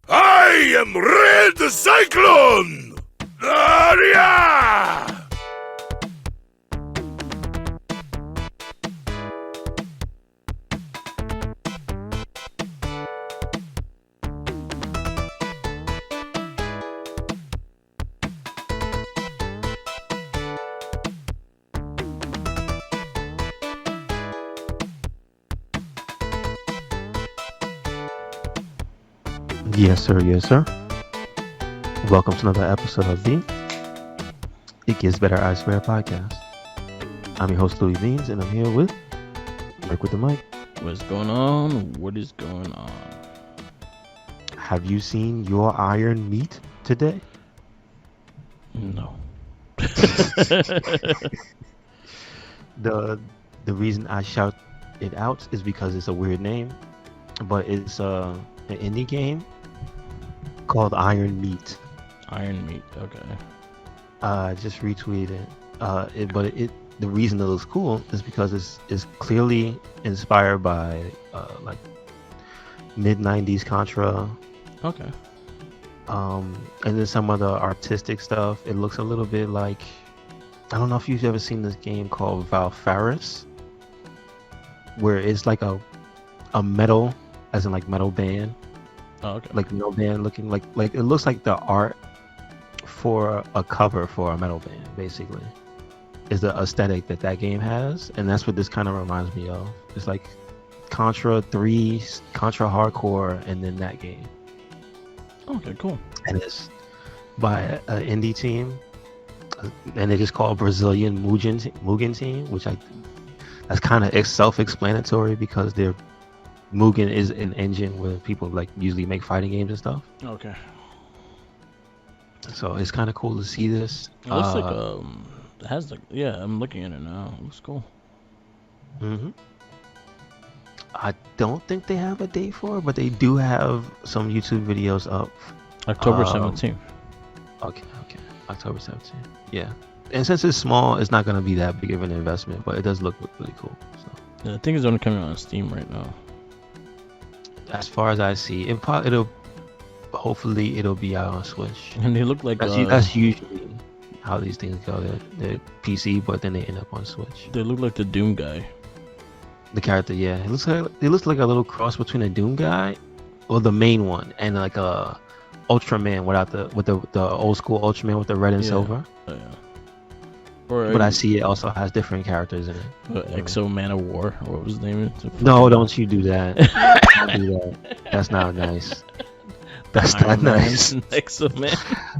I am Red Cyclone! Aria! Yes, sir. Yes, sir. Welcome to another episode of the It Gets Better I Swear podcast. I'm your host, Louis Beans, and I'm here with Rick with the mic. What's going on? What is going on? Have you seen your iron meat today? No. The reason I shout it out is because it's a weird name, but it's an indie game called Iron Meat. Iron meat. Okay. I just retweeted it. The reason it looks cool is because it's clearly inspired by like mid-90s Contra. Okay. And then some of the artistic stuff. It looks a little bit like, I don't know if you've ever seen this game called Valfaris, where it's like a metal, as in like metal band. Oh, okay. Like metal band looking like it looks like the art for a cover for a metal band, basically, is the aesthetic that game has, and that's what this kind of reminds me of. It's like Contra 3, Contra Hardcore, and then that game. Okay, cool. And it's by an indie team, and they just call Brazilian Mugen team, which that's kind of self-explanatory because they're Mugen is an engine where people like usually make fighting games and stuff. Okay. So it's kind of cool to see this. It looks like it has like, yeah, I'm looking at it now. It looks cool. Mm-hmm. I don't think they have a date for it, but they do have some YouTube videos up. October 17th. Okay. October 17th. Yeah. And since it's small, it's not going to be that big of an investment, but it does look really cool. So Yeah, I think it's only coming out on Steam right now. as far as I see, hopefully it'll be out on Switch. And they look like That's usually how these things go. They're PC, but then they end up on Switch. they look like the Doom guy. The character, yeah, it looks like a little cross between a Doom guy, or the main one, and like a Ultraman with the old school Ultraman with the red and silver. Oh, yeah. Or But I see it also has different characters in it. Exo Man of War. What was his name? No, don't you do that. Don't do that. That's not nice. That's not nice. Exo Man.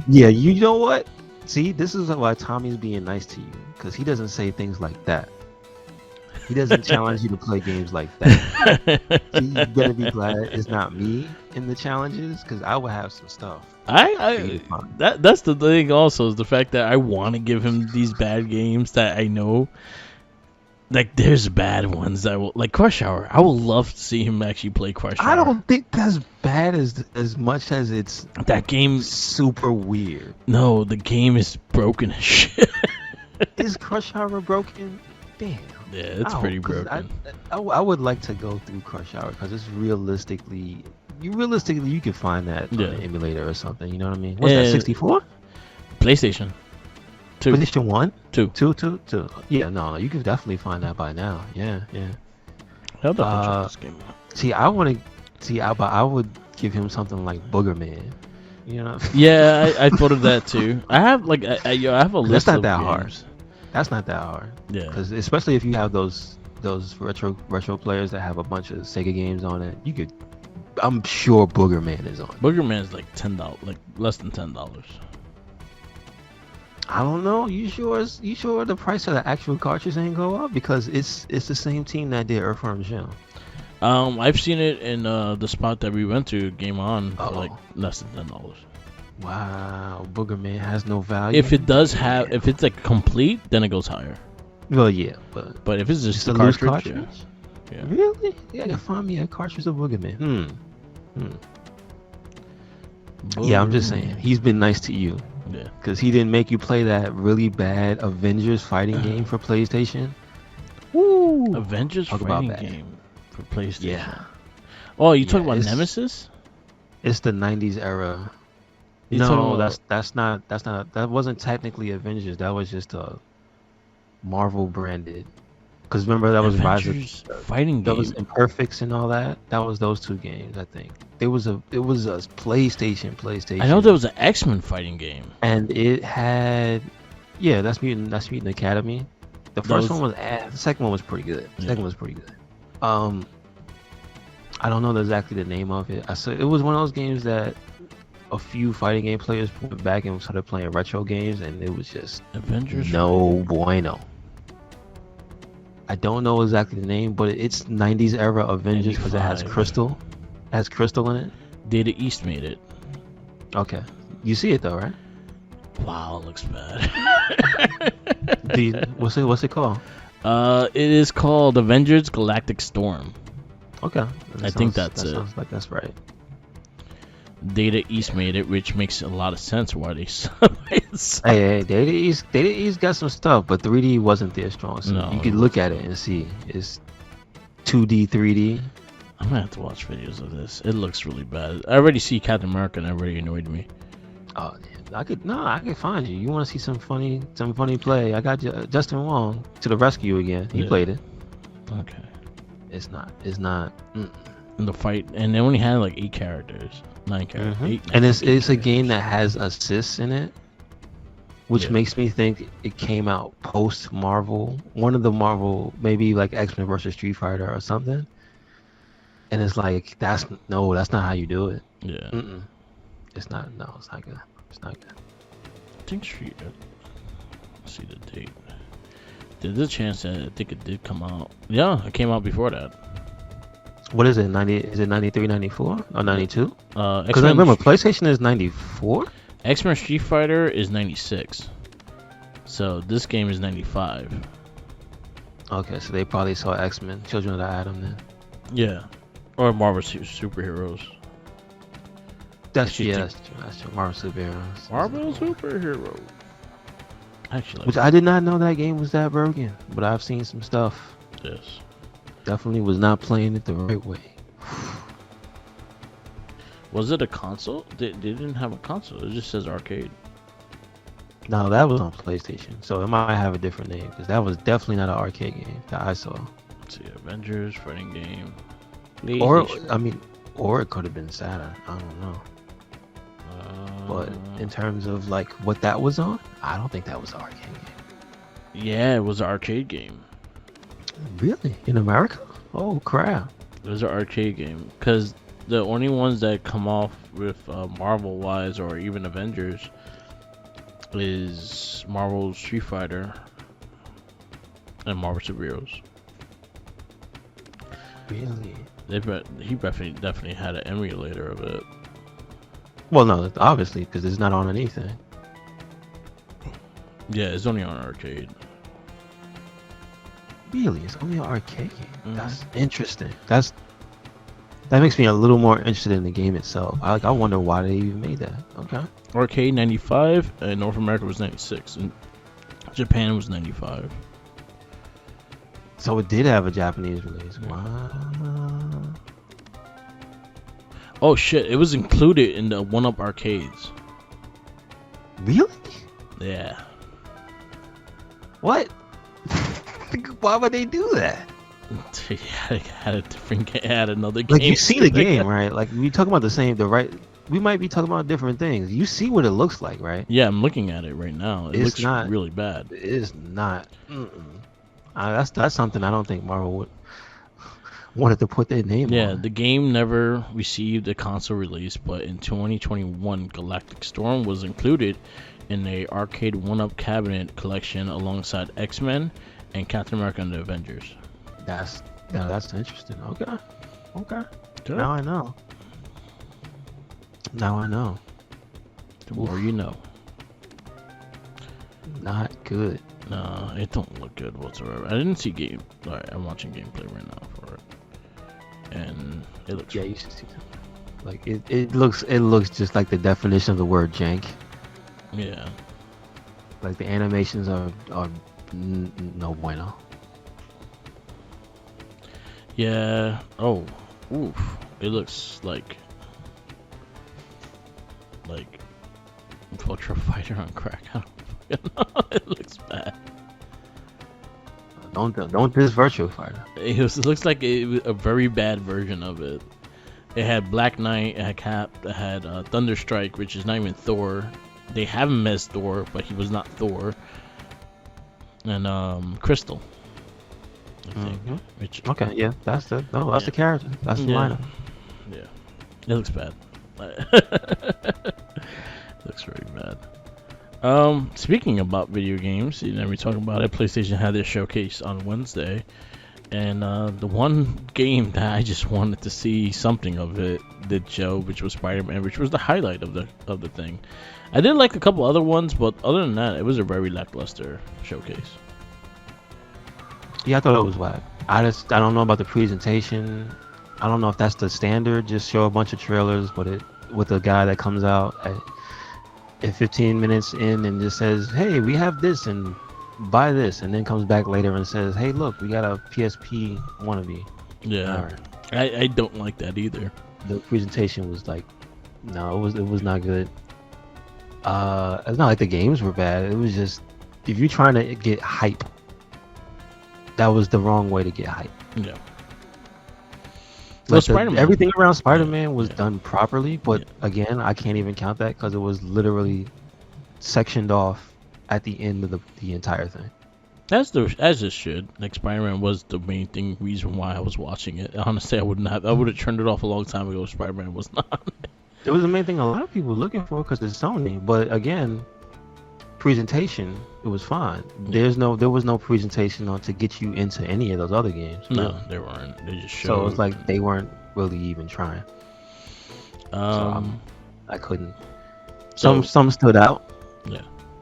Yeah, you know what? See, this is why Tommy's being nice to you, because he doesn't say things like that. He doesn't challenge you to play games like that. You better be glad it's not me in the challenges, because I would have some stuff. That's the thing also, is the fact that I want to give him these bad games that I know, like there's bad ones that will, like Crush Hour. I would love to see him actually play Crush Hour. I don't think that's bad as much as it's that game super weird. No, the game is broken as shit. Is Crush Hour broken? Damn. Yeah, it's pretty broken. I would like to go through Crush Hour because it's realistically you can find that on an emulator or something. You know what I mean? What's that? 64? PlayStation 2. PlayStation 1? 2. 2. Yeah, no, you could definitely find that by now. Yeah. I'll definitely check this game out. But I would give him something like Boogerman. You know? Yeah, I thought of that too. I have like I have a list. That's not of that games. hard. That's not that hard. Yeah. Because especially if you have those retro players that have a bunch of Sega games on it, you could. I'm sure Boogerman is on. Boogerman is like $10, like less than $10. I don't know. You sure the price of the actual cartridge ain't go up? Because it's the same team that did Earthworm Jim. I've seen it in the spot that we went to, Game On, for like less than $10. Wow, Boogerman has no value. If it's like complete, then it goes higher. Well, yeah, but if it's just a a loose cartridge, cartridge? yeah. Really? Yeah, you find me a cartridge of Boogerman. Yeah, I'm just saying he's been nice to you. Yeah. Because he didn't make you play that really bad Avengers fighting game for PlayStation. Woo! Avengers Talk about fighting bad. game for PlayStation. Yeah. Oh, you talking about it's- Nemesis? It's the '90s era. You talking No, about that wasn't technically Avengers. That was just a Marvel branded. Because remember that was Rise of Avengers fighting that was game? Imperfects and all that. That was those two games, I think. It was a PlayStation, I know there was an X-Men fighting game. and it had that's Mutant Academy. The first one was the second one was pretty good. The second one was pretty good. I don't know exactly the name of it. I said it was one of those games that a few fighting game players went back and started playing retro games, and it was just Avengers. no bueno. I don't know exactly the name, but it's '90s era Avengers because it has 95. Crystal. It has Crystal in it. Data East made it. Okay, you see it though, right? Wow, it looks bad. What's it called? It is called Avengers Galactic Storm. Okay, I think that's it. Sounds like that's right. Data East made it, which makes a lot of sense why they Hey, Data East got some stuff, but 3D wasn't their strong suit. No, You could look at it and see it's 2D, 3D. I'm gonna have to watch videos of this. It looks really bad. I already see Captain America and it already annoyed me. Oh, I could find you. You want to see some funny play? I got you, Justin Wong to the rescue again. He played it. Okay. It's not. In the fight, and they only had like 8 characters, 9 characters, Mhm. 8. And it's a game that has assists in it, which makes me think it came out post Marvel. One of the Marvel, maybe like X-Men versus Street Fighter or something. And it's like that's not how you do it. Yeah. It's not. No, it's not good. It's not good. I think Street. Let's see the date. There's a chance that I think it did come out. Yeah, it came out before that. What is it? 90? Is it 93, 94, or 92? Because I X-Men remember PlayStation is 94. X-Men Street Fighter is 96. So this game is 95. Okay, so they probably saw X-Men, Children of the Atom then. Yeah. Or Marvel Superheroes. That's true. Marvel Superheroes. Marvel Superheroes. Actually, Which I did not know that game was that broken, but I've seen some stuff. yes. Definitely was not playing it the right way. Was it a console? They didn't have a console. It just says arcade. No, that was on PlayStation, so it might have a different name because that was definitely not an arcade game that I saw. Let's see, Avengers fighting game. Or PlayStation. or it could have been Saturn. I don't know. But in terms of like what that was on, I don't think that was an arcade game. Yeah, it was an arcade game. Really? In America? Oh crap! It was an arcade game because the only ones that come off with Marvel wise or even Avengers is Marvel Street Fighter and Marvel Superheroes. Really? He definitely had an emulator of it. Well, no, obviously because it's not on anything. Yeah, it's only on arcade. Really, it's only an arcade game. Mhm. That's interesting. That makes me a little more interested in the game itself. I wonder why they even made that. Okay. Arcade 95 and North America was 96 and Japan was 95. So it did have a Japanese release. Wow. Oh shit, it was included in the 1UP arcades. Really? Yeah. What? Why would they do that? had a different game, had another game. Like you see the game, right? Like we talking about we might be talking about different things. You see what it looks like, right? Yeah, I'm looking at it right now. It It's looks really bad. It is not. That's something I don't think Marvel would wanted to put their name on. Yeah, the game never received a console release, but in 2021, Galactic Storm was included in a arcade 1UP cabinet collection alongside X-Men and Captain America and the Avengers. That's interesting. Okay. Good. Now I know. The more you know. Not good. No, it don't look good whatsoever. I didn't see game. Alright, I'm watching gameplay right now for it, and it looks. Yeah, you should see that. Like it looks just like the definition of the word jank. Yeah. Like the animations are no bueno. Yeah. Oh. Oof. It looks like like Virtua Fighter on crack. I don't fucking know. It looks bad. Don't diss Virtua Fighter. It looks like a very bad version of it. It had Black Knight, it had Cap, it had Thunderstrike, which is not even Thor. They have him as Thor, but he was not Thor. And Crystal, I think. Which, okay, yeah, that's the character. That's the lineup. Yeah, it looks bad. Looks very bad. Speaking about video games, we talk about it. PlayStation had their showcase on Wednesday, and the one game that I just wanted to see something of it did show, which was Spider-Man, which was the highlight of the thing. I did like a couple other ones, but other than that, it was a very lackluster showcase. Yeah, I thought it was whack. I don't know about the presentation. I don't know if that's the standard. Just show a bunch of trailers, but with a guy that comes out at 15 minutes in and just says, "Hey, we have this and buy this," and then comes back later and says, "Hey, look, we got a PSP wannabe." Yeah, right. I don't like that either. The presentation was like, no, it was not good. It's not like the games were bad. It was just, if you're trying to get hype, that was the wrong way to get hype. Yeah. Like everything around Spider-Man was done properly, but again, I can't even count that because it was literally sectioned off at the end of the entire thing. As it should. Like, Spider-Man was the main reason why I was watching it. Honestly, I would have turned it off a long time ago if Spider-Man was not. It was the main thing a lot of people were looking for because it's Sony. But again, presentation, it was fine. There was no presentation on to get you into any of those other games. No, really. they weren't. They just showed. So it's like they weren't really even trying. I couldn't. Some stood out. Yeah.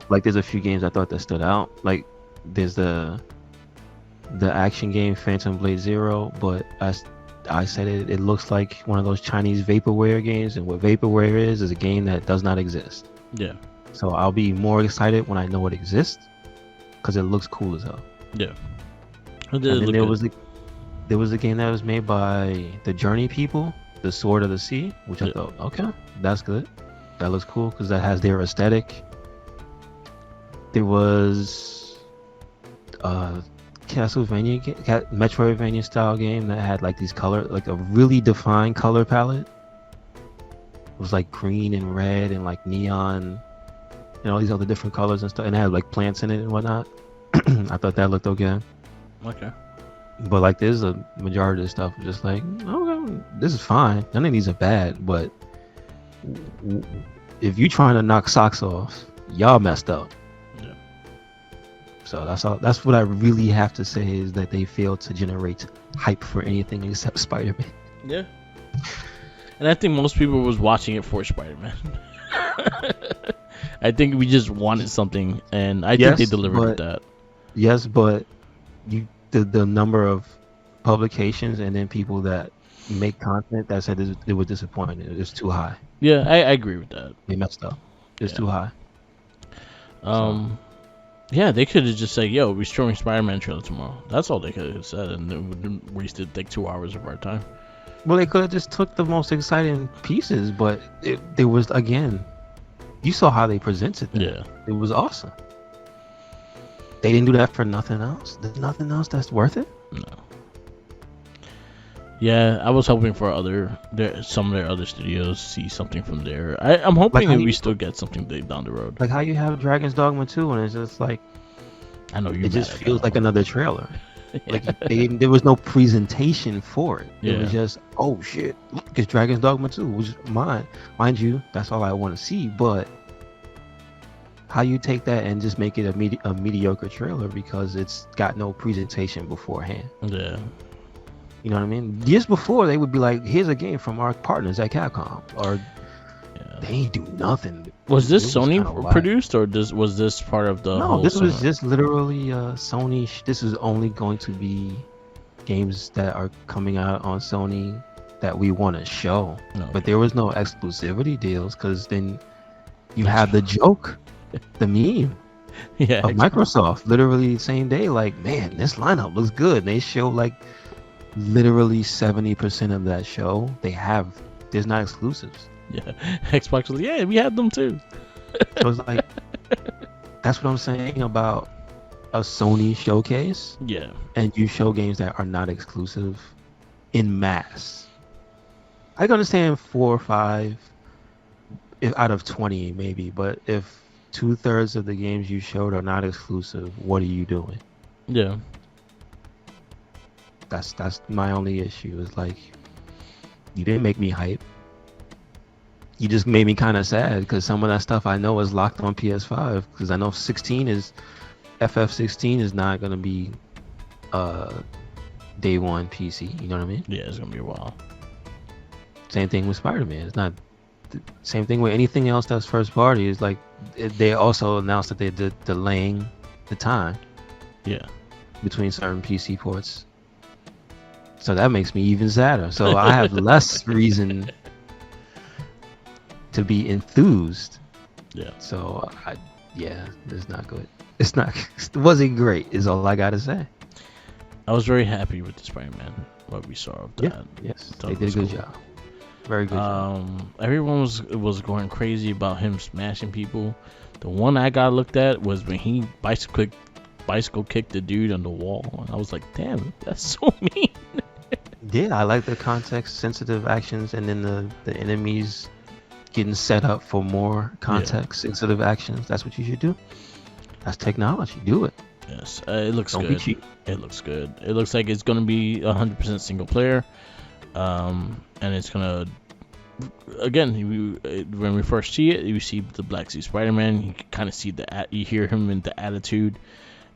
Like there's a few games I thought that stood out. Like there's the action game Phantom Blade Zero, but I said it looks like one of those Chinese vaporware games, and what vaporware is a game that does not exist. Yeah. So I'll be more excited when I know it exists, because it looks cool as hell. Yeah. And then there was a game that was made by the Journey people, the Sword of the Sea, which I thought, okay, that's good. That looks cool because that has their aesthetic. There was Metroidvania style game that had like these like a really defined color palette. It was like green and red and like neon and all these other different colors and stuff, and it had like plants in it and whatnot. I thought that looked okay. Okay. But like there's a majority of the stuff just like, okay, this is fine. None of these are bad, but if you trying to knock socks off, y'all messed up. Yeah. So that's what I really have to say, is that they failed to generate hype for anything except Spider-Man. Yeah. And I think most people was watching it for Spider-Man. I think we just wanted something, and I think they delivered that. Yes, but the number of publications and then people that make content that said they were disappointed. It's too high. Yeah, I agree with that. They messed up. It's too high. Yeah, they could have just said, "Yo, we're showing Spider-Man trailer tomorrow." That's all they could have said, and it wouldn't wasted like 2 hours of our time. Well, they could have just took the most exciting pieces, but there was, again, you saw how they presented that. Yeah, it was awesome. They didn't do that for nothing else. There's nothing else that's worth it. No. Yeah, I was hoping for some of their other studios see something from there. I'm hoping that we still get something big down the road. Like how you have Dragon's Dogma 2, and it's just like, I know it just feels like another trailer. Like there was no presentation for it. It was just, oh shit, look, it's Dragon's Dogma 2, which is mind you, that's all I want to see. But how you take that and just make it a mediocre trailer because it's got no presentation beforehand? Yeah. You know what I mean? Years before, they would be like, here's a game from our partners at Capcom. Or they ain't do nothing. Was this Sony produced, or was this part of the No, this was just literally Sony. This is only going to be games that are coming out on Sony that we want to show. No. But there was no exclusivity deals, because then you have the joke, the meme of Microsoft. Literally same day, like, man, this lineup looks good. And they show like literally 70% of that show. There's not exclusives. Yeah, Xbox was like, yeah, we had them too. So it's like, that's what I'm saying about a Sony showcase, Yeah, and you show games that are not exclusive in mass. I can understand 4 or 5 out of 20 maybe, but if 2/3 of the games you showed are not exclusive, what are you doing? yeah. That's my only issue. Is like, you didn't make me hype. You just made me kind of sad because some of that stuff I know is locked on PS5, because I know FF16 is not gonna be day one PC. You know what I mean? Yeah, it's gonna be a while. Same thing with Spider-Man. It's not. Same thing with anything else that's first party. Is like, they also announced that they're delaying the time. Yeah. Between certain PC ports. So that makes me even sadder. So I have less reason to be enthused. Yeah. So it's not good. It wasn't great, is all I gotta say. I was very happy with the Spider-Man, what we saw of that. Yes, they did a good job. Very good job. Everyone was going crazy about him smashing people. The one I got looked at was when he bicycle kicked the dude on the wall, and I was like, damn, that's so mean. Yeah, I like the context sensitive actions, and then the enemies getting set up for more context sensitive actions. That's what you should do. That's technology. Do it. Yes, it looks Don't good. Be cheap. It looks good. It looks like it's gonna be 100% single player, and it's gonna. Again, when we first see it, you see the Black Suit Spider-Man. You kind of see you hear him in the attitude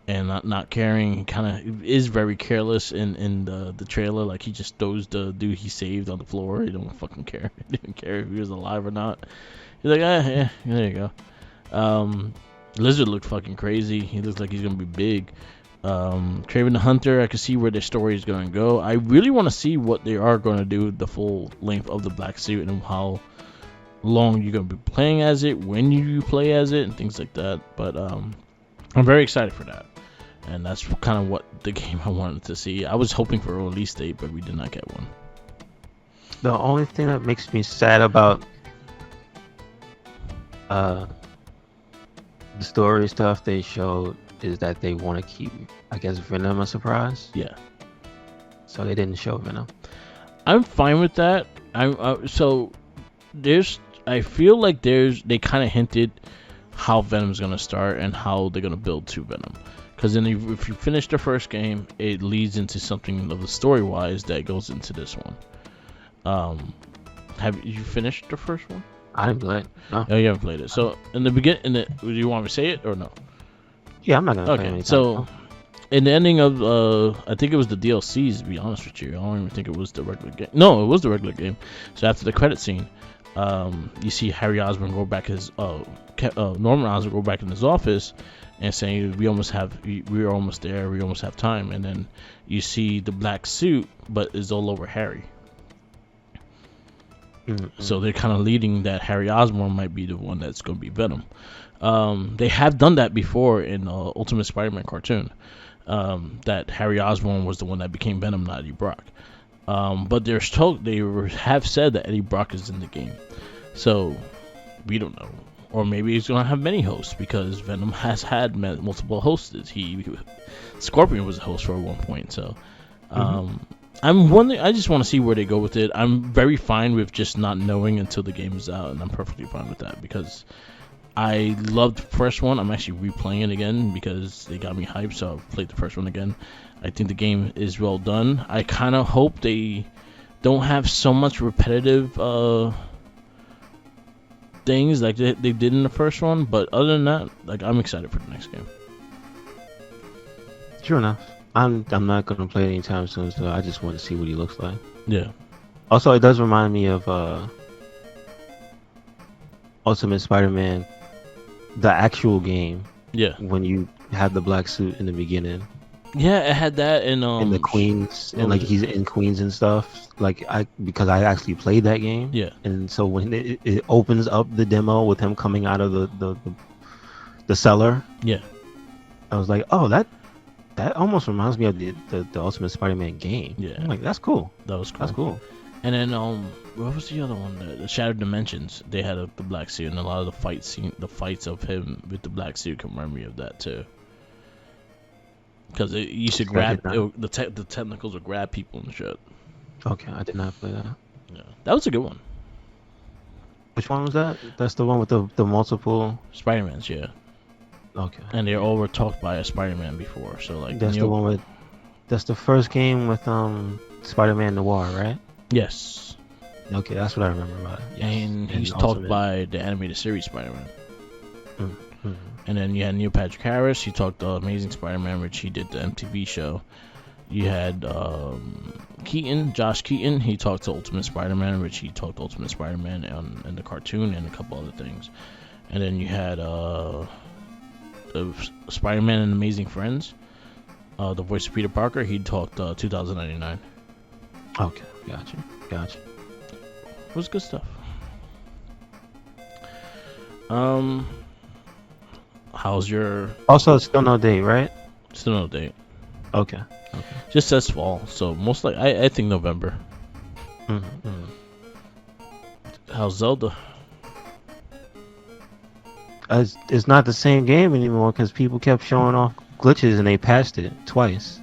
and not caring. He kind of is very careless in the trailer. Like, he just throws the dude he saved on the floor. He don't fucking care. He didn't care if he was alive or not. He's like, yeah, there you go. Lizard looked fucking crazy. He looks like he's gonna be big. Kraven the Hunter, I can see where their story is going to go. I really want to see what they are going to do with the full length of the black suit and how long you're going to be playing as it, when you play as it, and things like that. But I'm very excited for that. And that's kind of what the game I wanted to see. I was hoping for a release date, but we did not get one. The only thing that makes me sad about the story stuff they showed is that they want to keep, I guess, Venom a surprise. Yeah. So they didn't show Venom. I'm fine with that. I feel like they kind of hinted how Venom's gonna start and how they're gonna build to Venom. Because then if you finish the first game, it leads into something of the story-wise that goes into this one. Have you finished the first one? I didn't play it. No. Oh, you haven't played it. So in the beginning, do you want me to say it or no? Yeah, I'm not gonna play Okay, anything. so in the ending of I think it was the DLCs, to be honest with you. I don't even think it was the regular game. No, it was the regular game. So after the credit scene, you see Harry Osborn go back his Norman Osborn go back in his office and saying we're almost there, we almost have time, and then you see the black suit, but it's all over Harry. Mm-hmm. So they're kind of leading that Harry Osborn might be the one that's going to be Venom. They have done that before in Ultimate Spider-Man cartoon. That Harry Osborn was the one that became Venom, not Eddie Brock. But they have said that Eddie Brock is in the game. So we don't know. Or maybe he's going to have many hosts, because Venom has had multiple hosts. Scorpion was a host for one point. So I'm wondering. I just want to see where they go with it. I'm very fine with just not knowing until the game is out, and I'm perfectly fine with that because I loved the first one. I'm actually replaying it again because they got me hyped, so I've played the first one again. I think the game is well done. I kind of hope they don't have so much repetitive things like they did in the first one, but other than that, like, I'm excited for the next game. Sure enough. I'm not gonna play it anytime soon, so I just want to see what he looks like. Yeah. Also, it does remind me of Ultimate Spider-Man, the actual game. Yeah. When you have the black suit in the beginning. Yeah, it had that in the Queens, and like he's in Queens and stuff. Like because I actually played that game. Yeah. And so when it opens up the demo with him coming out of the cellar. Yeah. I was like, oh, that almost reminds me of the Ultimate Spider-Man game. Yeah. I'm like, that's cool. That was cool. That's cool. And then what was the other one? The Shattered Dimensions. They had the black suit, and a lot of the fights of him with the black suit can remind me of that too. Because it used to grab the tentacles would grab people and shit. Okay, I did not play that. Yeah, that was a good one. Which one was that? That's the one with the multiple Spider-Mans, yeah. Okay. And they all were talked by a Spider-Man before, so like. That's the one with. That's the first game with Spider-Man Noir, right? Yes. Okay, that's what I remember about it. Yes. And he's talked by the animated series Spider-Man. Mm-hmm. And then you had Neil Patrick Harris. He talked the Amazing Spider-Man, which he did the MTV show. You had Josh Keaton. He talked to Ultimate Spider-Man, which he talked Ultimate Spider-Man in the cartoon and a couple other things. And then you had Spider-Man and Amazing Friends. The voice of Peter Parker. He talked 2099. Okay, gotcha. It was good stuff. How's your? Also, still no date, right? Still no date. Okay. Just says fall, so most like I think November. Mm-hmm. How's Zelda? It's not the same game anymore because people kept showing off glitches and they patched it twice.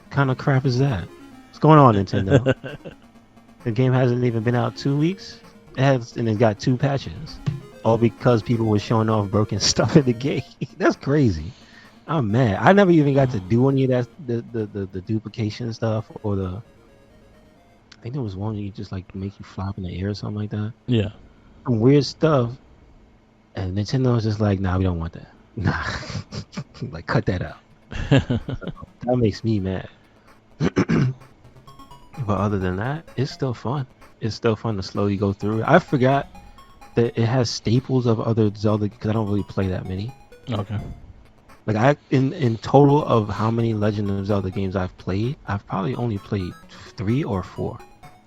What kind of crap is that? What's going on, Nintendo? The game hasn't even been out 2 weeks. It got 2 patches. All because people were showing off broken stuff in the game. That's crazy. I'm mad. I never even got to do any of that, the duplication stuff or I think there was one that you just like make you fly up in the air or something like that. Yeah. Some weird stuff. And Nintendo was just like, nah, we don't want that. Nah. Like, cut that out. That makes me mad. But other than that, it's still fun. It's still fun to slowly go through it. I forgot that it has staples of other Zelda because I don't really play that many. Okay. Like in total of how many Legend of Zelda games I've played, I've probably only played 3 or 4.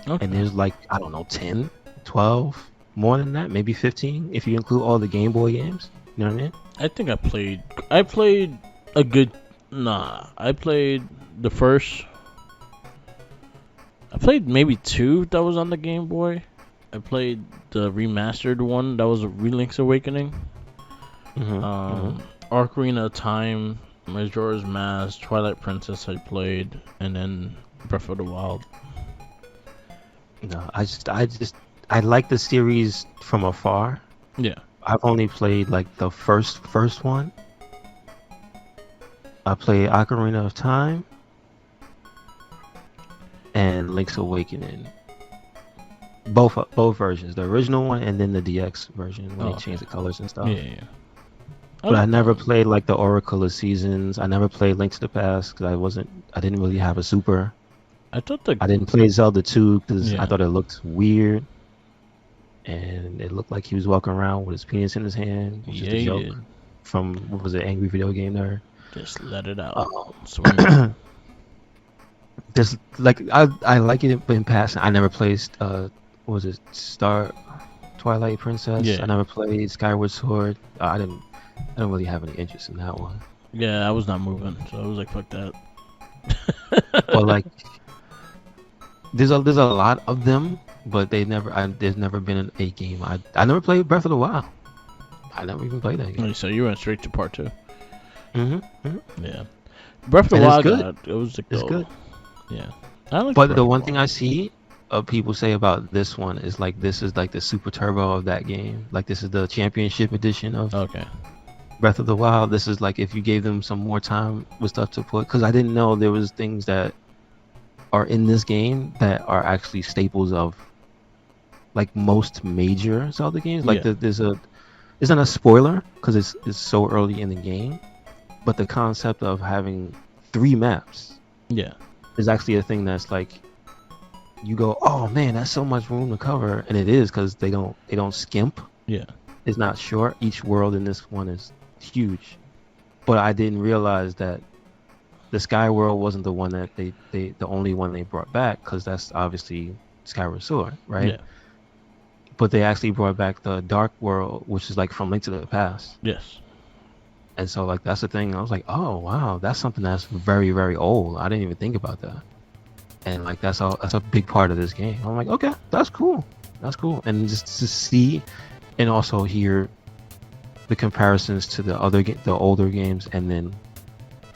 Okay. And there's like, I don't know, 10, 12, more than that, maybe 15 if you include all the Game Boy games. You know what I mean? I think I played a good. I played the first. I played maybe 2 that was on the Game Boy. I played the remastered one that was Relink's Awakening. Ocarina of Time, Majora's Mask, Twilight Princess I played, and then Breath of the Wild. No, I like the series from afar. Yeah. I've only played like the first one. I played Ocarina of Time and Link's Awakening. Both versions, the original one and then the DX version when they changed the colors and stuff. Yeah. But I never played like the Oracle of Seasons. I never played Link to the Past because I didn't really have a Super. I didn't play Zelda 2 because I thought it looked weird. And it looked like he was walking around with his penis in his hand. Which is the joke from, what was it, Angry Video Game Nerd? Just let it out. Just like, I like it in passing. I never played, what was it, Twilight Princess? Yeah. I never played Skyward Sword. I don't really have any interest in that one. Yeah, I was not moving, so I was like, fuck that. But like, there's a lot of them, but there's never been a game. I never played Breath of the Wild. I never even played that game. So you went straight to part 2. Yeah, Breath of the Wild, it was like, it's good. Yeah, I like. But the one thing I see people say about this one is like this is like the Super Turbo of that game. Like this is the Championship Edition of Breath of the Wild. This is like if you gave them some more time with stuff to put, because I didn't know there was things that are in this game that are actually staples of like most major Zelda games. Like isn't a spoiler because it's so early in the game, but the concept of having 3 maps is actually a thing that's like you go, oh man, that's so much room to cover, and it is because they don't skimp. It's not short. Each world in this one is huge, but I didn't realize that the Sky World wasn't the one that the only one they brought back, because that's obviously Skyward Sword, right? But they actually brought back the Dark World, which is like from Link to the Past. And so like that's the thing. I was like, oh wow, that's something that's very, very old. I didn't even think about that. and like that's a big part of this game. I'm like, okay, that's cool, and just to see and also hear the comparisons to the older games, and then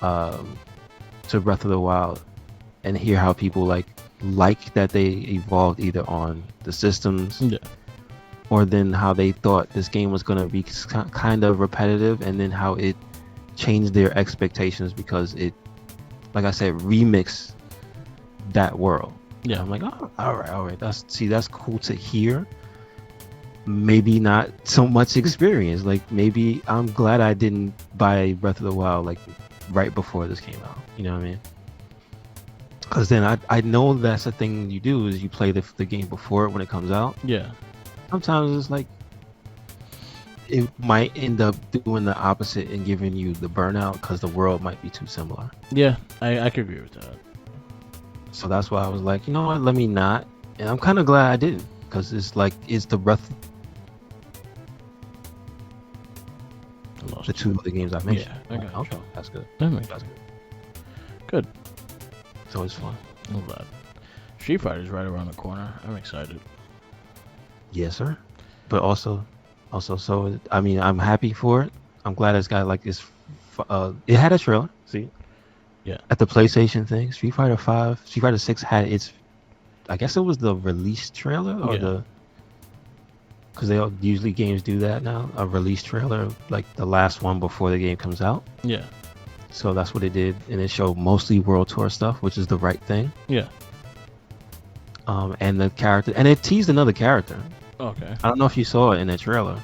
to Breath of the Wild, and hear how people like that they evolved either on the systems, or then how they thought this game was going to be kind of repetitive, and then how it changed their expectations because it, like I said, remixed that world. Yeah, I'm like, oh, all right, that's cool to hear. Maybe not so much experience. Like, maybe I'm glad I didn't buy Breath of the Wild like right before this came out. You know what I mean? Because then I know that's the thing you do is you play the game before it when it comes out. Yeah. Sometimes it's like it might end up doing the opposite and giving you the burnout because the world might be too similar. Yeah, I could agree with that. So that's why I was like, you know what, let me not. And I'm kind of glad I didn't, because it's like it's the Breath. The two other games I mentioned. Yeah, I got okay, you. that's good. That's good. Good. So it's fun. I'm glad. Street Fighter's right around the corner. I'm excited. Yes, sir. But also, so I mean, I'm happy for it. I'm glad it's got like this. It had a trailer. See. Yeah. At the PlayStation thing, Street Fighter 5, Street Fighter 6 had its. I guess it was the release trailer or the. Because usually games do that now, a release trailer, like the last one before the game comes out. Yeah. So that's what it did, and it showed mostly World Tour stuff, which is the right thing. Yeah. And the character, and it teased another character. Okay. I don't know if you saw it in the trailer.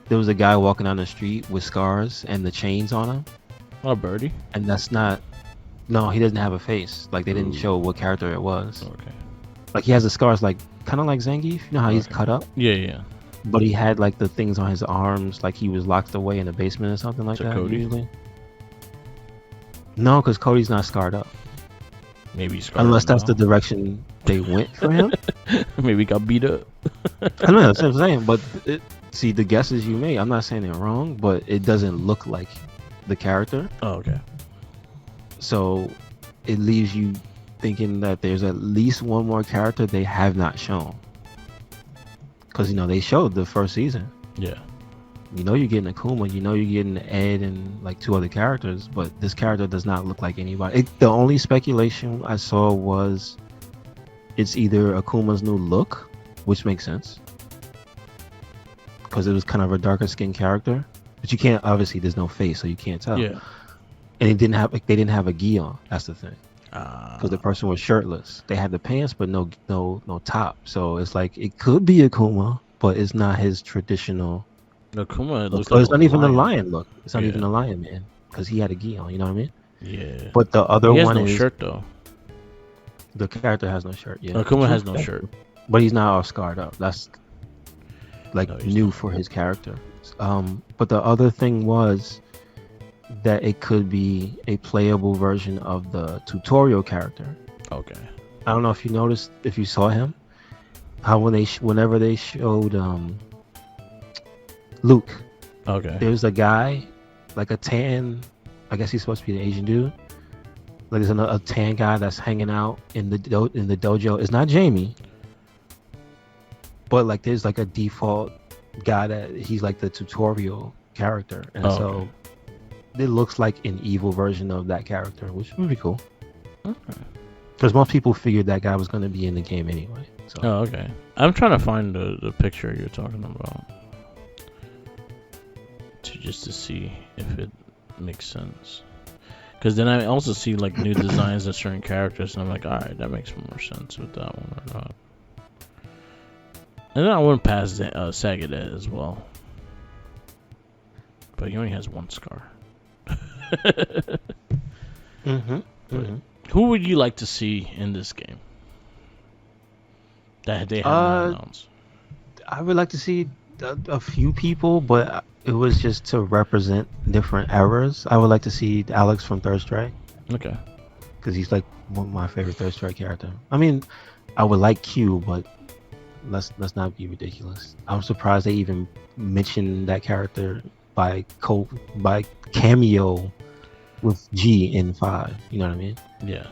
There was a guy walking down the street with scars and the chains on him. Oh, Birdie. And that's not. No, he doesn't have a face. Like they didn't show what character it was. Okay. Like he has the scars, like kind of like Zangief. You know how he's cut up, Yeah. but he had like the things on his arms, like he was locked away in the basement or something like that. Cody? Usually, no, because Cody's not scarred up. Maybe he's scarred Unless up that's now. the direction they went for him. Maybe he got beat up. I know that's what I'm saying, but see the guesses you made. I'm not saying they're wrong, but it doesn't look like the character. Oh, okay. So it leaves you thinking that there's at least one more character they have not shown. Because, you know, they showed the first season. Yeah. You know you're getting Akuma, you know you're getting Ed and like 2 other characters, but this character does not look like anybody. The only speculation I saw was it's either Akuma's new look, which makes sense. Because it was kind of a darker skinned character. But you can't, obviously there's no face, so you can't tell. Yeah. And they didn't have a gi on. That's the thing. Because the person was shirtless. They had the pants, but no top. So it's like it could be Akuma, but it's not his traditional. Akuma looks So like it's not even a lion. lion look. It's not Yeah. even a lion man because he had a gi on. You know what I mean? Yeah. But the other He has one no is shirt though. the character has no shirt. Yeah. Akuma has no shirt. But he's not all scarred up. That's like No, he's new not. for his character. But the other thing was that it could be a playable version of the tutorial character. Okay. I don't know if you noticed, if you saw him, how whenever they showed Luke, Okay. there's a guy, like a tan, I guess he's supposed to be the Asian dude. Like there's a tan guy that's hanging out in the dojo. It's not Jamie, but like there's like a default guy that he's like the tutorial character, and Oh, so okay. it looks like an evil version of that character, which would be cool. Okay. Because most people figured that guy was going to be in the game anyway. So Oh, okay. I'm trying to find the picture you're talking about to see if it makes sense. Because then I also see like new designs of certain characters, and I'm like, all right, that makes more sense with that one or not. And then I went past Sagadet as well, but he only has one scar. Who would you like to see in this game that they have not announced? I would like to see a few people, but it was just to represent different eras. I would like to see Alex from Third Strike Okay. because he's like one of my favorite Third Strike character. I mean, I would like Q, but let's not be ridiculous. I'm surprised they even mentioned that character by cameo with G in 5. You know what I mean? Yeah.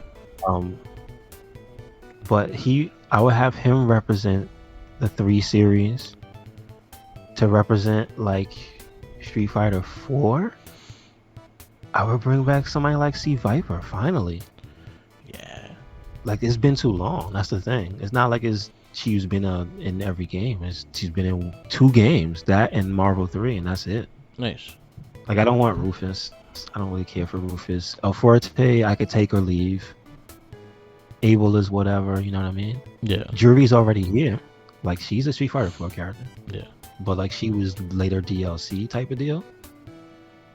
but I would have him represent the 3 series. To represent like Street Fighter 4, I would bring back somebody like C Viper finally. Yeah. Like, it's been too long. That's the thing. It's not like she's been in every game. She's been in 2 games, that and Marvel 3, and that's it. Nice. Like, I don't want Rufus. I don't really care for Rufus. El Forte, I could take or leave. Abel is whatever, you know what I mean? Yeah. Jury's already here. Like, she's a Street Fighter 4 character. Yeah. But like, she was later DLC type of deal.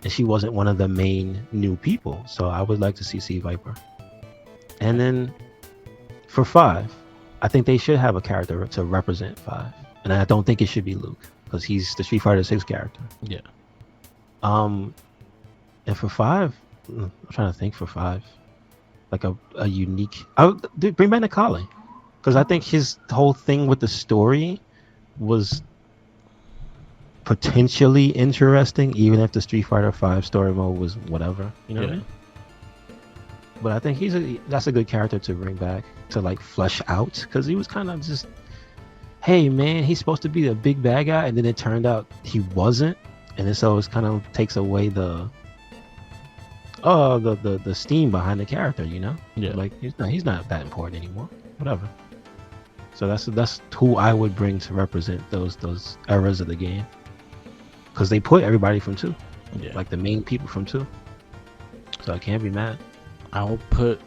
And she wasn't one of the main new people. So I would like to see C Viper. And then for 5, I think they should have a character to represent 5. And I don't think it should be Luke, because he's the Street Fighter 6 character. Yeah. And for 5, I'm trying to think for 5. Like a unique... bring back Nakali. Because I think his whole thing with the story was potentially interesting, even if the Street Fighter 5 story mode was whatever, you know what I mean? But I think that's a good character to bring back, to like flesh out, because he was kind of just, hey man, he's supposed to be the big bad guy, and then it turned out he wasn't, and then so it kind of takes away the steam behind the character, you know? Yeah. Like, he's not that important anymore. Whatever. So that's who I would bring to represent those eras of the game. Because they put everybody from 2. Yeah. Like the main people from 2. So I can't be mad. I'll put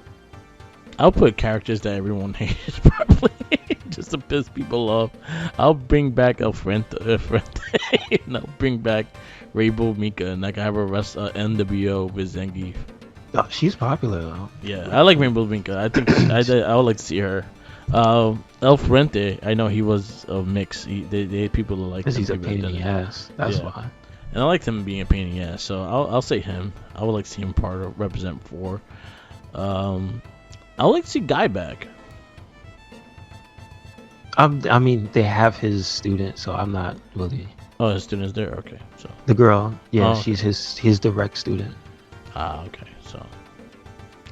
characters that everyone hates probably just to piss people off. I'll bring back El Frente, and I'll bring back Rainbow Mika, and I can have her rest NWO with Zangief. Oh, she's popular though. Yeah, I like Rainbow Mika. I think I would like to see her. El Frente, I know he was a mix. They had people that like him. Because he's a pain in the ass. That's why. And I like him being a pain in the ass, so I'll say him. I would like to see him represent 4. I would like to see Guy back. I mean, they have his student, so I'm not really. Oh, his student's there. Okay, so The girl, yeah, okay. she's his direct student. okay, so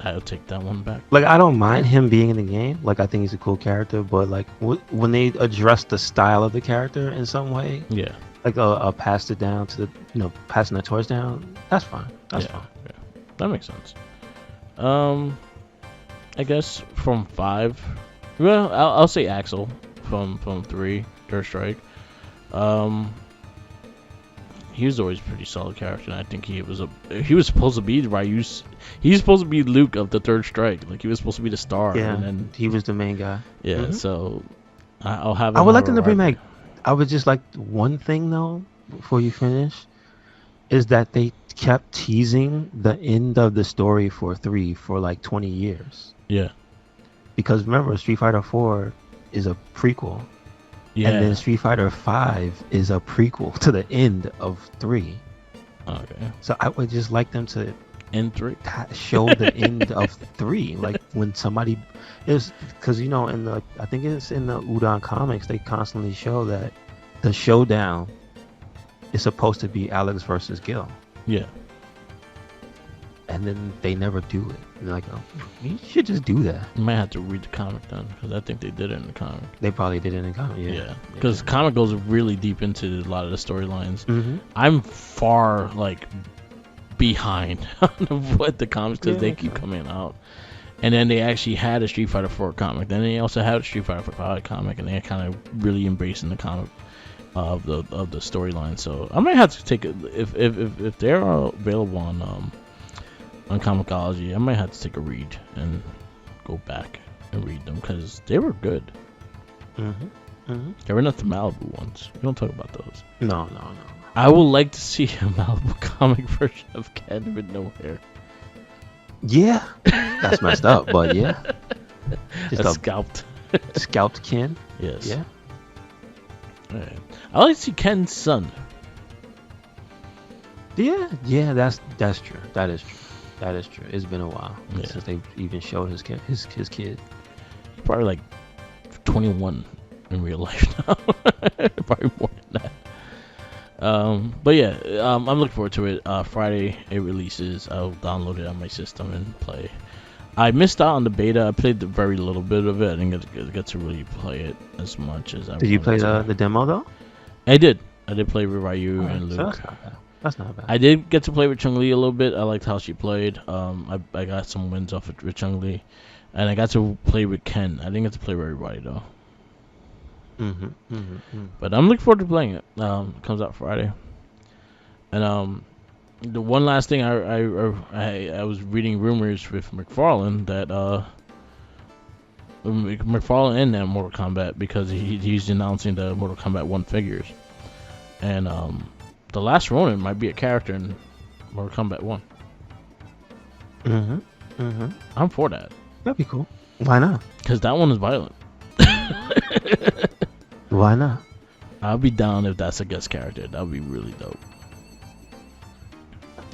I'll take that one back. Like, I don't mind him being in the game. Like, I think he's a cool character, but like when they address the style of the character in some way, Yeah, like passed it down to the, passing the torch down, that's fine. That's fine. Yeah, that makes sense. I guess from 5, well, I'll say Axel from 3, Third Strike. He was always a pretty solid character, and I think he was supposed to be Ryu's. He's supposed to be Luke of the Third Strike. Like, he was supposed to be the star. Yeah, and then, he was the main guy. yeah. Mhm. So I'll have. I would like them to bring back. back. I would just like one thing though, before you finish, is that they kept teasing the end of the story for 3 for like 20 years. Yeah. Because remember, Street Fighter 4 is a prequel. Yeah. And then Street Fighter 5 is a prequel to the end of 3. Okay. So I would just like them to In 3. show the end of 3. Like, when somebody is, because I think it's in the Udon comics, they constantly show that the showdown is supposed to be Alex versus Gil. Yeah. And then they never do it. And they're like, oh, you should just do that. You might have to read the comic then, because I think they did it in the comic. They probably did it in the comic. Yeah. Because comic goes really deep into a lot of the storylines. Mm-hmm. I'm far behind on what the comics, because they keep coming out. And then they actually had a Street Fighter 4 comic. Then they also had a Street Fighter 5 comic, and they're kind of really embracing the comic of the storyline. So I might have to take it if they're available on Comicology. I might have to take a read and go back and read them, because they were good. Mm-hmm. Mm-hmm. They were not the Malibu ones. We don't talk about those. No. I would like to see a Malibu comic version of Ken with no hair. Yeah, that's messed up, but yeah. Just A a scalped. scalped Ken. Yes. Yeah. Alright. I like to see Ken's son. Yeah, that's true. That is true. It's been a while since they even showed his kid. His kid. He's probably like 21 in real life now. Probably more than that. But yeah, I'm looking forward to it. Friday it releases. I'll download it on my system and play. I missed out on the beta. I played the very little bit of it. I didn't get to really play it as much as I Did you play wanted to. the demo though? I did. I did play with Ryu Alright, and so Luke. that's not bad. I did get to play with Chun-Li a little bit. I liked how she played. I got some wins off with Chun-Li. And I got to play with Ken. I didn't get to play with everybody, though. But I'm looking forward to playing it. It comes out Friday. And the one last thing, I was reading rumors with McFarlane that McFarlane in that Mortal Kombat, because he's announcing the Mortal Kombat 1 figures. And the last Ronin might be a character in Mortal Kombat 1. I'm for that. That'd be cool. Why not? Because that one is violent. Why not? I'll be down if that's a guest character. That would be really dope.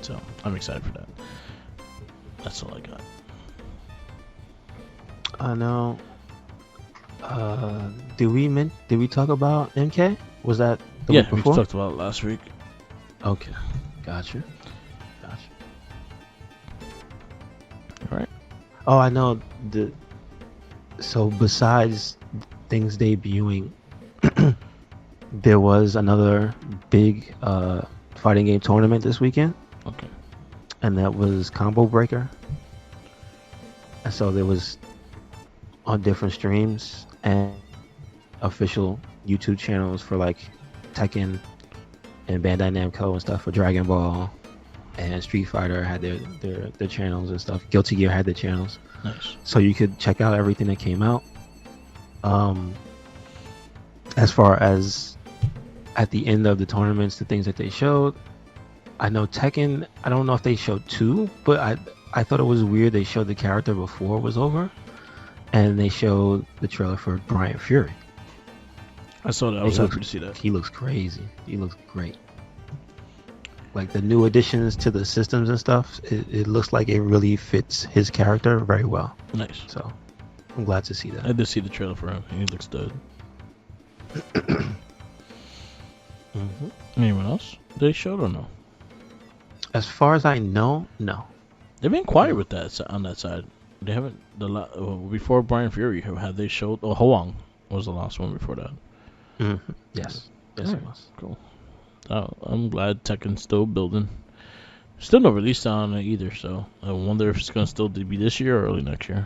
So, I'm excited for that. That's all I got. I know. Did we talk about MK? Was that the week We before? talked about it last week. Okay, gotcha. All right. Oh, I know. So besides things debuting, there was another big fighting game tournament this weekend. Okay. And that was Combo Breaker. And so there was on different streams and official YouTube channels for like Tekken and Bandai Namco and stuff for Dragon Ball, and Street Fighter had their channels and stuff. Guilty Gear had their channels. Nice. So you could check out everything that came out. As far as at the end of the tournaments, the things that they showed, I know Tekken, I don't know if they showed 2, but I thought it was weird they showed the character before it was over, and they showed the trailer for Brian Fury. I saw that. I was happy to see that. He looks crazy. He looks great. Like the new additions to the systems and stuff, it looks like it really fits his character very well. Nice. So I'm glad to see that. I did see the trailer for him. He looks dead. Anyone else they showed or no? As far as I know, no. They've been quiet with that on that side. They haven't before Brian Fury. Have they showed? Oh, Hoang was the last one before that. Yes, All it right. was. Cool. I'm glad Tekken's still building. Still no release on it either, so I wonder if it's gonna still be this year or early next year.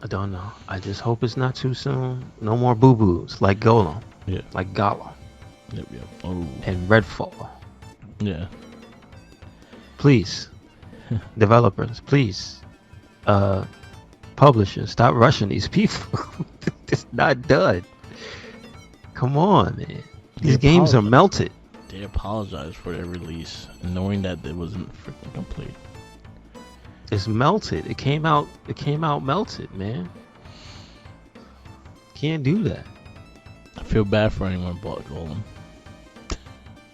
I don't know. I just hope it's not too soon. No more boo-boos like Golem. Yeah. Like Gollum Yep. Oh. and Redfall. Yeah. Please, developers, please, publishers, stop rushing these people. It's not done. Come on, man. These games are melted. They apologized for their release, knowing that it wasn't freaking complete. It's melted. It came out melted, man. Can't do that. I feel bad for anyone who bought Golem.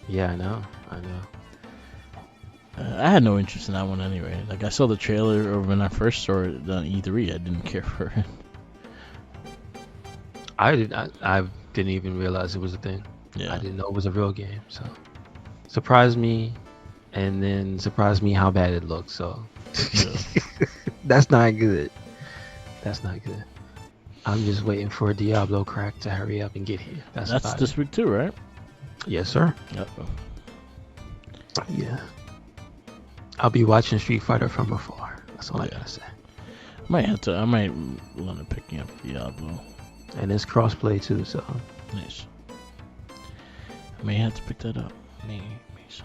Yeah, I know. I had no interest in that one anyway. Like I saw the trailer when I first saw it on E3. I didn't care for it. I didn't even realize it was a thing. Yeah. I didn't know it was a real game. So surprised me, and then surprised me how bad it looked. So Yeah. that's not good. That's not good. I'm just waiting for a Diablo crack to hurry up and get here. That's about this it. week too, right? Yes, sir. Yep. Yeah. I'll be watching Street Fighter from afar. That's all I gotta say. I might want to pick up Diablo. And it's crossplay too, so Nice. I may have to pick that up. Maybe so.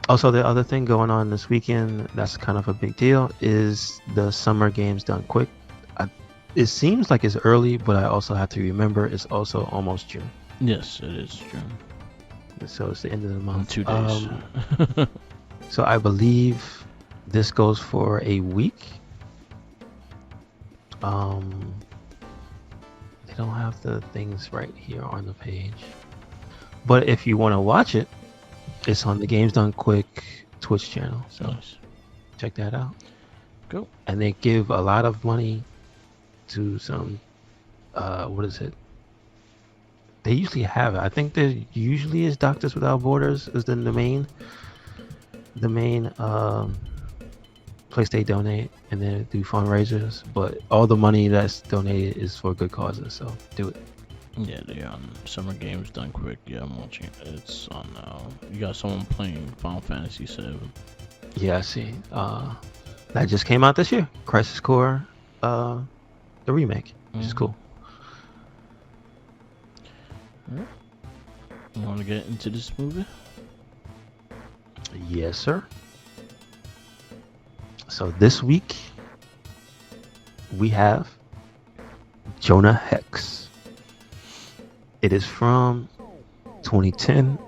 also the other thing going on this weekend that's kind of a big deal is the Summer Games Done Quick. It seems like it's early, but I also have to remember it's also almost June. Yes, it is true. So it's the end of the month. In 2 days. So I believe this goes for a week. They don't have the things right here on the page. But if you want to watch it, it's on the Games Done Quick Twitch channel. So Nice. check that out. Cool. And they give a lot of money to some, what is it? They usually have it. I think there usually is Doctors Without Borders is the main place they donate, and then do fundraisers. But all the money that's donated is for good causes. So do it. Yeah, they on Summer Games Done Quick. Yeah, I'm watching it. It's on now. You got someone playing Final Fantasy 7. Yeah, I see. That just came out this year. Crisis Core, the remake, which is cool. You want to get into this movie? Yes, sir. So this week we have Jonah Hex. It is from 2010.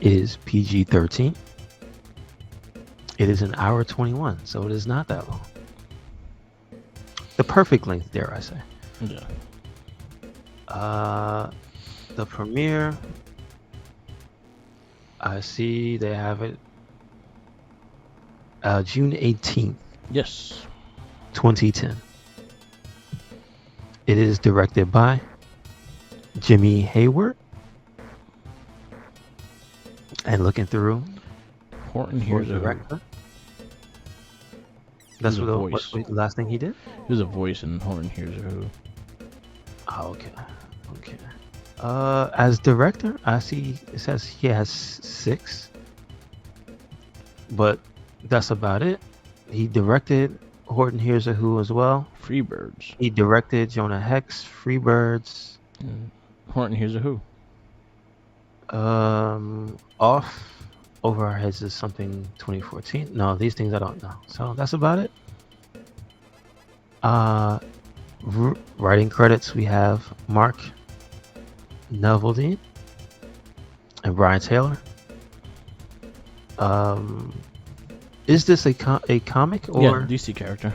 It is PG-13. It is an hour 21, so it is not that long. The perfect length, dare I say. Yeah. The premiere, I see they have it June 18th, Yes. 2010. It is directed by Jimmy Hayward. And looking through, Horton for here's a director. That's He's a what voice. the last thing he did? There's a voice in Horton Hears a Who. Oh, okay. As director, I see it says he has 6, but that's about it. He directed Horton Hears a Who as well. Freebirds. He directed Jonah Hex, Freebirds, Horton Hears a Who. Off Over Our Heads is something 2014. No, these things I don't know. So that's about it. Writing credits, we have Mark Neveldine and Brian Taylor. Is this a comic or? Yeah, DC character.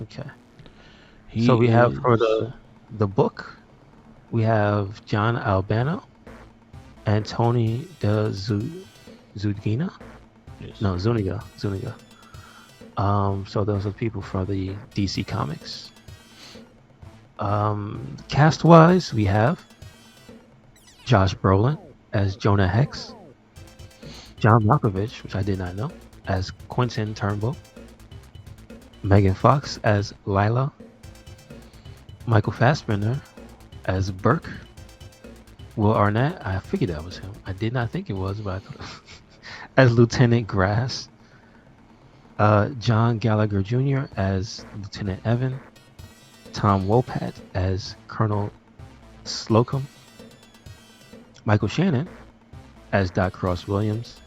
Okay. He So we have is- for the book, we have John Albano and Tony Zuniga. Yes. No, Zuniga. So those are people from the DC Comics. Cast-wise, we have Josh Brolin as Jonah Hex, John Malkovich, which I did not know, as Quentin Turnbull, Megan Fox as Lila, Michael Fassbender as Burke, Will Arnett, I figured that was him. I did not think it was, but I thought as Lieutenant Grass, John Gallagher Jr. as Lieutenant Evan, Tom Wopat as Colonel Slocum, Michael Shannon as Doc Cross Williams,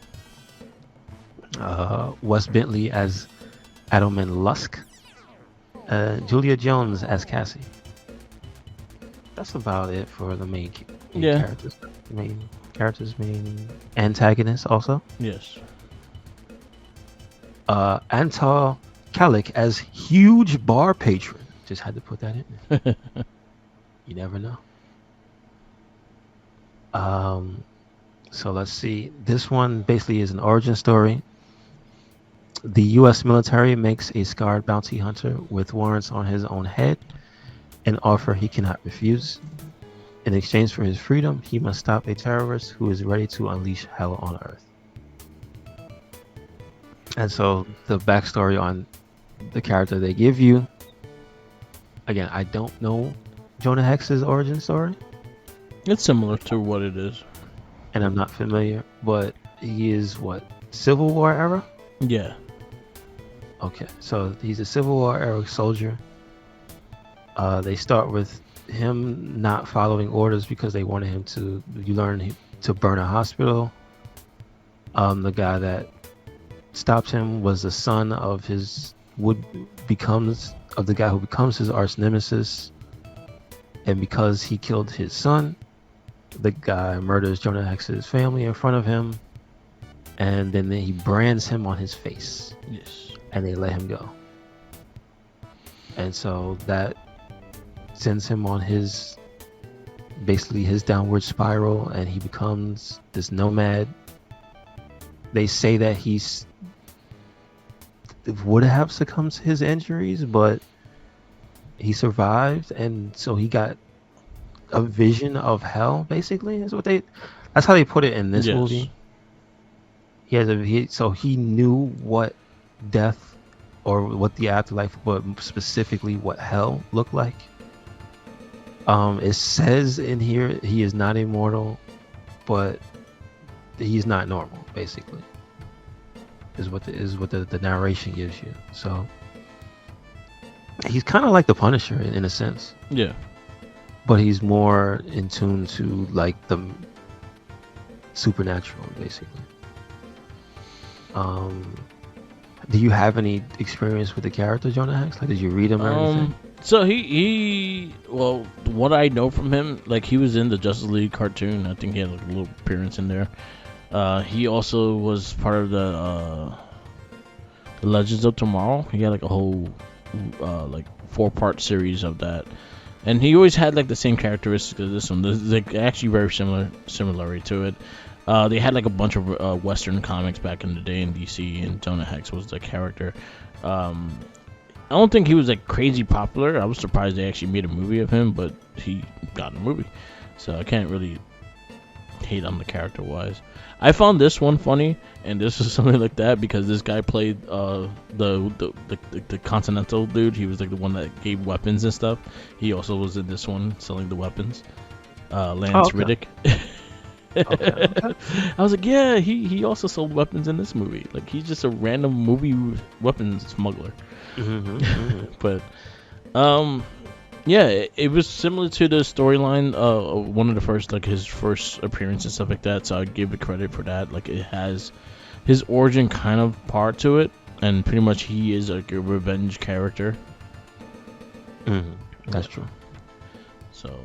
Wes Bentley as Adelman Lusk, Julia Jones as Cassie. That's about it for the main characters. Main antagonists also. Yes. Antal Kalik as huge bar patron. Just had to put that in there. You never know. So let's see. This one basically is an origin story. The U.S. military makes a scarred bounty hunter with warrants on his own head an offer he cannot refuse. In exchange for his freedom, he must stop a terrorist who is ready to unleash hell on Earth. And so the backstory on the character they give you, again, I don't know Jonah Hex's origin story, It's similar to what it is. and I'm not familiar, but he is what, Civil War era? Yeah. Okay, so he's a Civil War era soldier. They start with him not following orders because they wanted him to burn a hospital. The guy that stopped him was the son of the guy who becomes his arch nemesis, and because he killed his son, the guy murders Jonah Hex's family in front of him, and then he brands him on his face. Yes. And they let him go. And so that sends him on his downward spiral, and he becomes this nomad. They say that would have succumbed to his injuries, but he survived, and so he got a vision of hell, basically. That's how they put it in this Yes. movie. So he knew what death or what the afterlife, but specifically what hell looked like. It says in here he is not immortal, but he's not normal, basically. Is what the narration gives you. So he's kind of like the Punisher in a sense. Yeah. But he's more in tune to like the supernatural, basically. Do you have any experience with the character Jonah Hex? Like, did you read him or anything? So well, what I know from him, like he was in the Justice League cartoon. I think he had like a little appearance in there. He also was part of the Legends of Tomorrow. He had like a whole like 4-part series of that, and he always had like the same characteristics as this one. They're like actually very similar to it. They had like a bunch of Western comics back in the day in DC, and Jonah Hex was the character. I don't think he was like crazy popular. I was surprised they actually made a movie of him, but he got in a movie, so I can't really hate on the character wise. I found this one funny, and this was something like that because this guy played the Continental dude. He was like the one that gave weapons and stuff. He also was in this one selling the weapons. Lance Riddick. Okay. I was like, yeah, he also sold weapons in this movie. Like he's just a random movie weapons smuggler. But yeah, it was similar to the storyline one of the first, like his first appearance and stuff like that, so I'd give it credit for that. Like it has his origin kind of part to it, and pretty much he is like a revenge character. That's true. So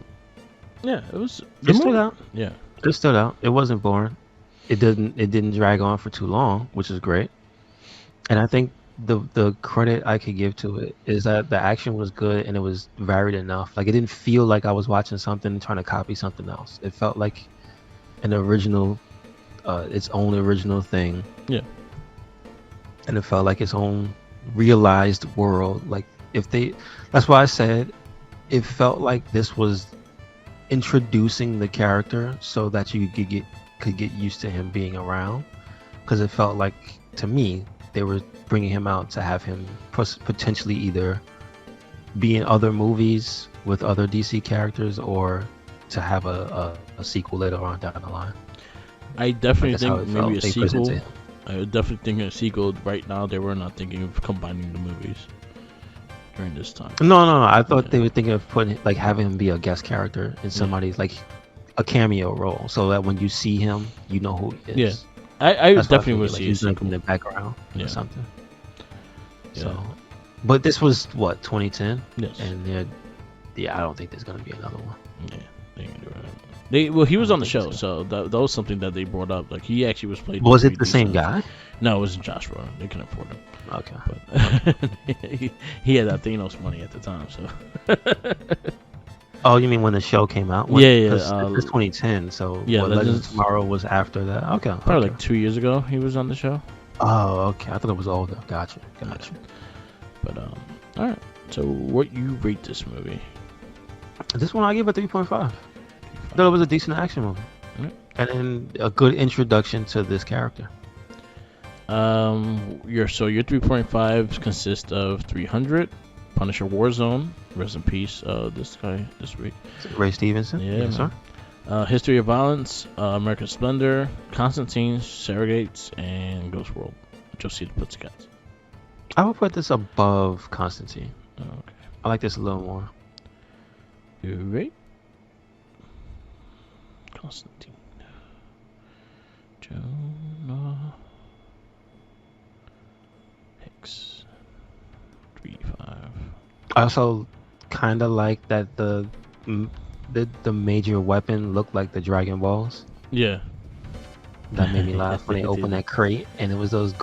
yeah, it stood out. Yeah, it stood out. It wasn't boring. It didn't drag on for too long, which is great. And I think the credit I could give to it is that the action was good and it was varied enough. Like it didn't feel like I was watching something trying to copy something else. It felt like an original, its own original thing. Yeah. And it felt like its own realized world. Like that's why I said it felt like this was introducing the character so that you could get used to him being around, because it felt like to me they were bringing him out to have him potentially either be in other movies with other DC characters or to have a sequel later on down the line. I definitely think maybe a sequel. I would definitely think a sequel. Right now, they were not thinking of combining the movies during this time. No. I thought they were thinking of putting like having him be a guest character in somebody's like a cameo role, so that when you see him, you know who he is. Yeah. I definitely would see he's like in the background or something. Yeah. So, but this was what 2010. Yes. And I don't think there's gonna be another one. Yeah, they can do it. Well, he was on the show, so that was something that they brought up. Like he actually was played. Was it the same guy? No, it wasn't Josh Brolin. They couldn't afford him. Okay. But he had that Thanos money at the time, so. Oh, you mean when the show came out? Yeah. It's 2010, so yeah, Legends of Tomorrow was after that. Okay. Probably like 2 years ago he was on the show. Oh, okay. I thought it was older. Gotcha. Yeah. But all right. So what you rate this movie? This one I give a 3.5. I thought it was a decent action movie, and then a good introduction to this character. Your 3.5 consists of 300, Punisher Warzone, rest in peace. This guy this week. Ray Stevenson. Yeah, yes, sir. History of Violence, American Splendor, Constantine, Surrogates, and Ghost World. Josie the Pussycats. I would put this above Constantine. Oh, okay. I like this a little more. You rate? Constantine. Jonah Hex. 3.5. I also kind of like that the major weapon looked like the Dragon Balls. Yeah. That made me laugh when they opened that crate and it was those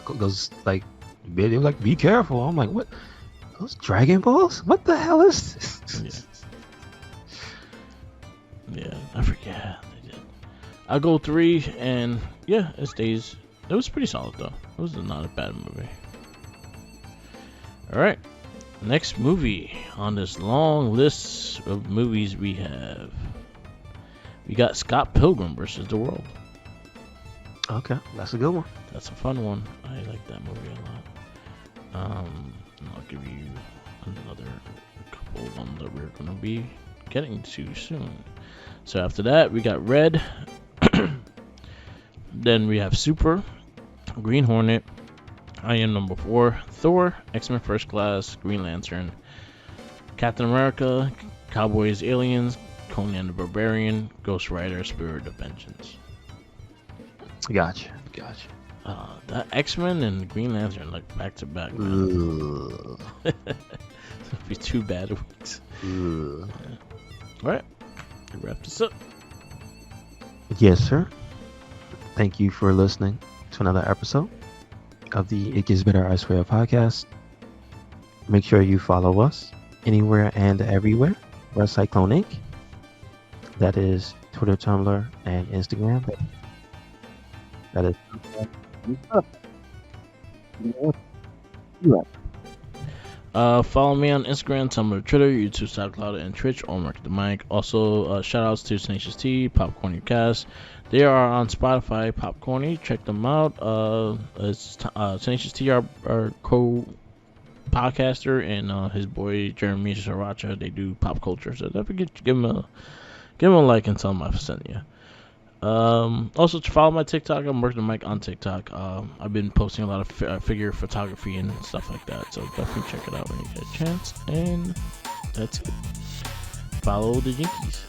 like they were like, be careful. I'm like, what? Those Dragon Balls? What the hell is this? Yeah, I forget. I'll go 3, and yeah, it stays. It was pretty solid though. It was not a bad movie. All right, next movie on this long list of movies we got Scott Pilgrim versus the World. Okay, that's a good one. That's a fun one. I like that movie a lot. I'll give you another couple of them that we're gonna be getting to soon. So after that, we got Red. Then we have Super, Green Hornet, Iron Number 4, Thor, X-Men First Class, Green Lantern, Captain America, Cowboys, Aliens, Conan the Barbarian, Ghost Rider, Spirit of Vengeance. Gotcha. That X-Men and Green Lantern like back to back. Ugh. It'll be 2 bad weeks. Ugh. Alright, wrap this up. Yes, sir. Thank you for listening to another episode of the It Gets Better, I Swear podcast. Make sure you follow us anywhere and everywhere. RedCycloneInc. That is Twitter, Tumblr, and Instagram. That is. Follow me on Instagram, Tumblr, Twitter, YouTube, SoundCloud, and Twitch, or Mark the Mic. Also, shout outs to Tenacious T, Popcorny Cast. They are on Spotify, Popcorny. Check them out. It's Tenacious T, our co-podcaster, and his boy Jeremy Sriracha. They do pop culture, so don't forget to give him a like and tell him I sent you. Also to follow my TikTok. I'm working the mic on TikTok. I've been posting a lot of figure photography and stuff like that, so definitely check it out when you get a chance. And that's it. Follow the Jinkies.